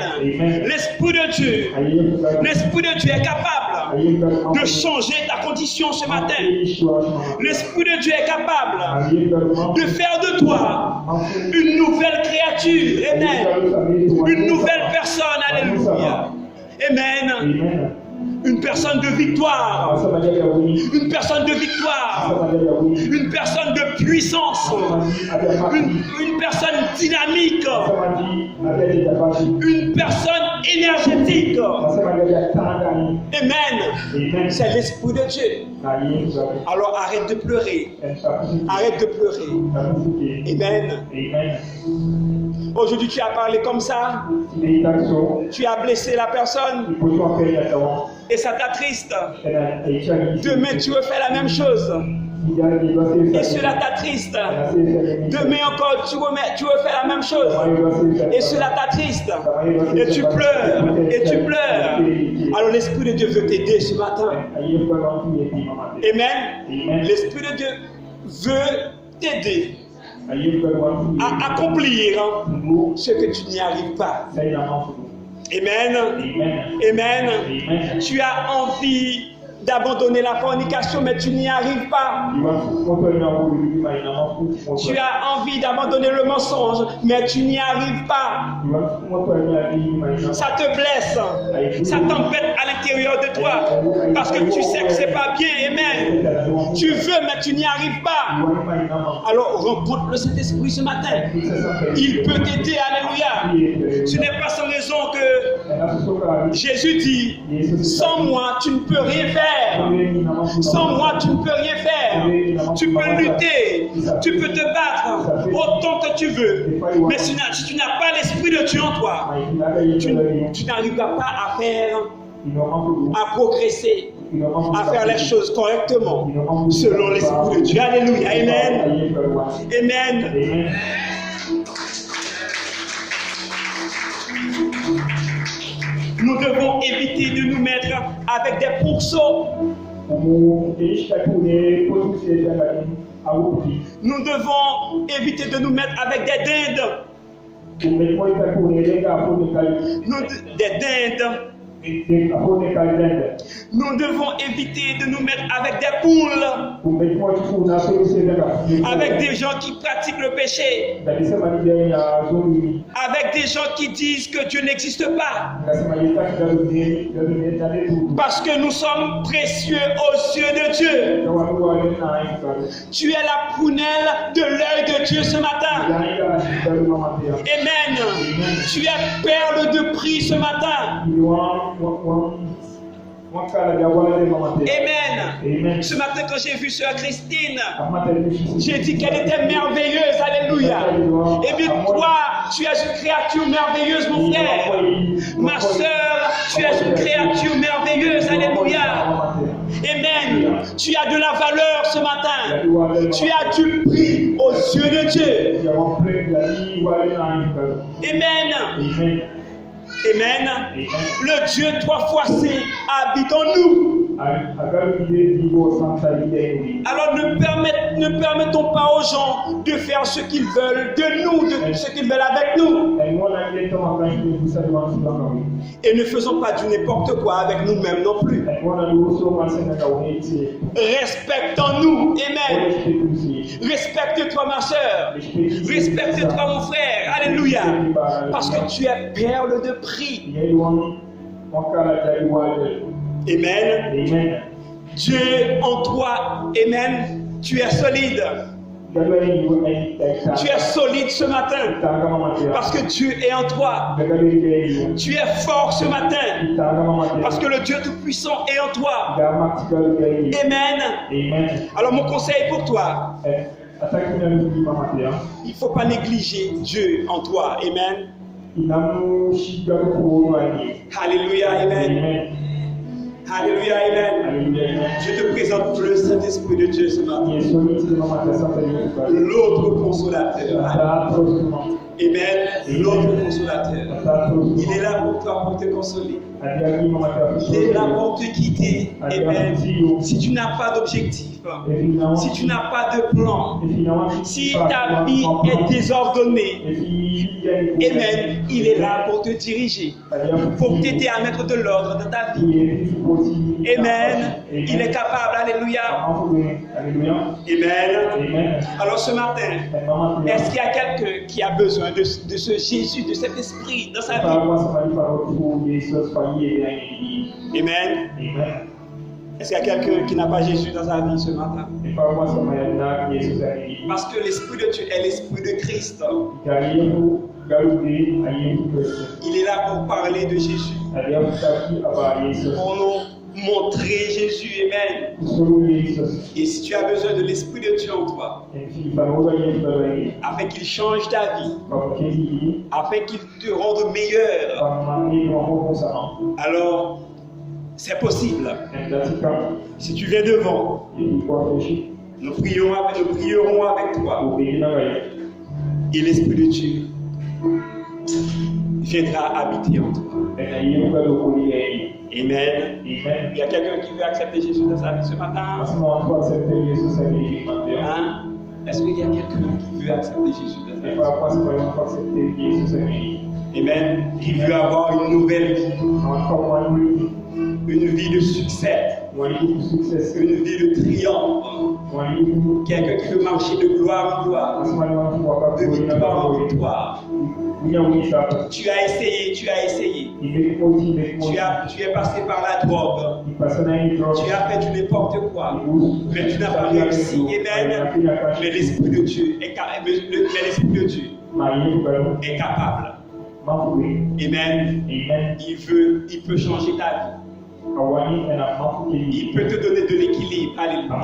L'Esprit de Dieu est capable de changer ta condition ce matin. L'Esprit de Dieu est capable de faire de toi une nouvelle créature. Amen. Une nouvelle personne. Alléluia. Amen. Une personne de victoire. Une personne de victoire. Une personne de puissance. Une personne dynamique. Une personne énergétique. Amen. C'est l'Esprit de Dieu. Alors arrête de pleurer. Arrête de pleurer. Amen. Aujourd'hui, tu as parlé comme ça. Tu as blessé la personne. Et ça t'attriste. Demain, tu refais la même chose. Et cela t'attriste. Demain encore, tu refais la même chose. Et cela t'attriste. Et tu pleures. Et tu pleures. Alors l'Esprit de Dieu veut t'aider ce matin. Amen. L'Esprit de Dieu veut t'aider à accomplir ce que tu n'y arrives pas. Amen. Amen. Tu as envie d'abandonner la fornication, mais tu n'y arrives pas. Tu as envie d'abandonner le mensonge, mais tu n'y arrives pas. Ça te blesse, ça t'embête à l'intérieur de toi, parce que tu sais que c'est pas bien. Amen. Tu veux, mais tu n'y arrives pas. Alors rencontre le Saint-Esprit ce matin. Il peut t'aider. Alléluia. Ce n'est pas sans raison que Jésus dit, sans moi, tu ne peux rien faire. Sans moi, tu ne peux rien faire. Tu peux lutter, tu peux te battre autant que tu veux. Mais si tu n'as pas l'Esprit de Dieu en toi, tu n'arriveras pas à faire, à progresser, à faire les choses correctement, selon l'Esprit de Dieu. Alléluia. Amen. Amen. Nous devons éviter de nous mettre avec des pourceaux. Nous devons éviter de nous mettre avec des dindes. Des dindes. Nous devons éviter de nous mettre avec des poules, avec des gens qui pratiquent le péché, avec des gens qui disent que Dieu n'existe pas, parce que nous sommes précieux aux yeux de Dieu. Tu es la prunelle de l'œil de Dieu ce matin. Amen. Tu es perle de prix ce matin. Amen. Ce matin, quand j'ai vu Sœur Christine, j'ai dit qu'elle était merveilleuse. Alléluia. Et bien, toi, tu es une créature merveilleuse, mon frère. Ma sœur, tu es une créature merveilleuse. Alléluia. Amen. Tu as de la valeur ce matin. Tu as du prix aux yeux de Dieu. Amen. Amen. Le Dieu 3 fois saint habite en nous. Alors ne permettons pas aux gens de faire ce qu'ils veulent de nous, de ce qu'ils veulent avec nous. Et ne faisons pas du n'importe quoi avec nous-mêmes non plus. Respectons-nous. Amen. Respecte-toi ma soeur. Respecte-toi mon frère. Alléluia. Parce que tu es perle de prix. Amen. Amen. Dieu en toi, amen. Tu es solide. Tu es solide ce matin parce que Dieu est en toi. Tu es fort ce matin parce que le Dieu Tout-Puissant est en toi. Amen. Alors mon conseil pour toi, il ne faut pas négliger Dieu en toi. Amen. Alléluia. Amen. Alléluia, amen. Je te présente le Saint-Esprit de Dieu ce matin. L'autre consolateur. Amen. L'autre consolateur. Il est là pour toi, pour te consoler. Il est là pour te guider. Amen. Si tu n'as pas d'objectif, si tu n'as pas de plan, si ta vie est désordonnée, amen, il est là pour te diriger, pour t'aider à mettre de l'ordre dans ta vie. Amen. Il est capable. Alléluia. Amen. Alors ce matin, est-ce qu'il y a quelqu'un qui a besoin de ce Jésus, de cet esprit dans sa vie? Amen. Est-ce qu'il y a quelqu'un qui n'a pas Jésus dans sa vie ce matin? Parce que l'Esprit de Dieu est l'Esprit de Christ. Il est là pour parler de Jésus, pour nous montrer Jésus, amen. Et si tu as besoin de l'Esprit de Dieu en toi, afin qu'il change ta vie, afin qu'il te rende meilleur, alors c'est possible. Si tu viens devant, nous prierons avec toi. Et l'Esprit de Dieu viendra habiter en toi. Amen. Il y a quelqu'un qui veut accepter Jésus dans sa vie ce matin? Hein? Est-ce qu'il y a quelqu'un qui veut accepter Jésus dans sa vie? Amen. Qui veut avoir une nouvelle vie, une vie de succès, une vie de triomphe. Quelqu'un qui veut marcher de gloire en gloire, de victoire en victoire. Tu as essayé. Tu es passé par la drogue. Tu as fait du n'importe quoi. Mais tu n'as pas réussi. Amen. Mais l'Esprit de Dieu est capable. Amen. Il peut changer ta vie. Il peut te donner de l'équilibre. Alléluia.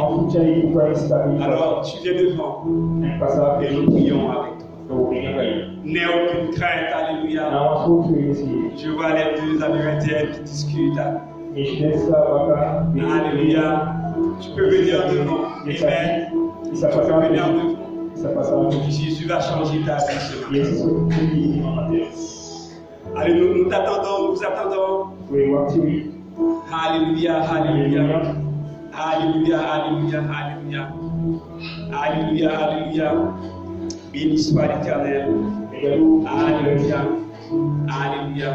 Alors tu viens devant et nous prions avec toi. N'aie aucune crainte. Alléluia. Je vois les deux Amérindiennes qui discutent. Alléluia. Tu peux venir devant. Amen. Tu peux venir devant. Jésus va changer ta vie ce matin. Allez, nous t'attendons, nous attendons. Alléluia, alléluia. Alléluia, alléluia, alléluia. Alléluia, alléluia. Béni soit l'Éternel. Alléluia. Alléluia.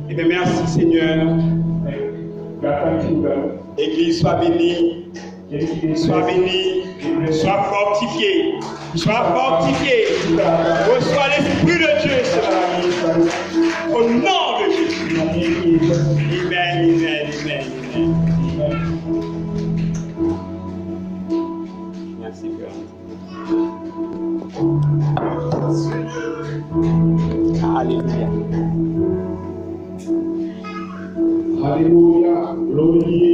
Eh bien, merci Seigneur. Église, sois bénie. Sois béni. Sois fortifié. Sois fortifié. Reçois l'Esprit de Dieu. Au nom de Jésus. Amen, amen, amen, amen. Merci, Père. Alléluia. Alléluia. Gloire